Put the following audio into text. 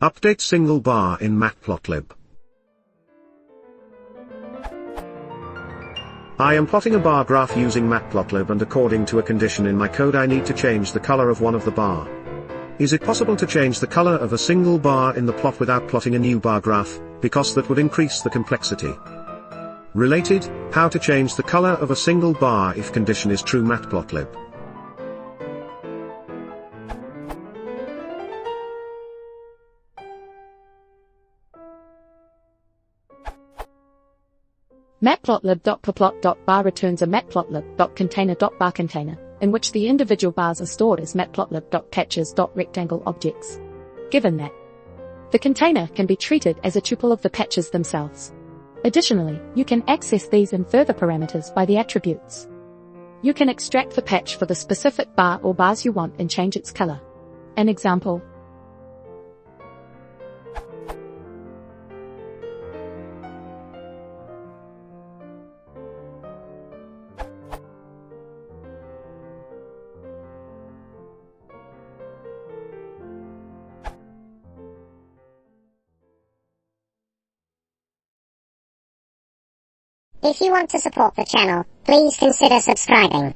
Update single bar in Matplotlib. I am plotting a bar graph using Matplotlib, and according to a condition in my code I need to change the color of one of the bar. Is it possible to change the color of a single bar in the plot without plotting a new bar graph, because that would increase the complexity? Related, how to change the color of a single bar if condition is true. Matplotlib. Matplotlib.plot.bar returns a matplotlib.container.bar container, in which the individual bars are stored as matplotlib.patches.rectangle objects. Given that the container can be treated as a tuple of the patches themselves. Additionally, you can access these in further parameters by the attributes. You can extract the patch for the specific bar or bars you want and change its color. An example. If you want to support the channel, please consider subscribing.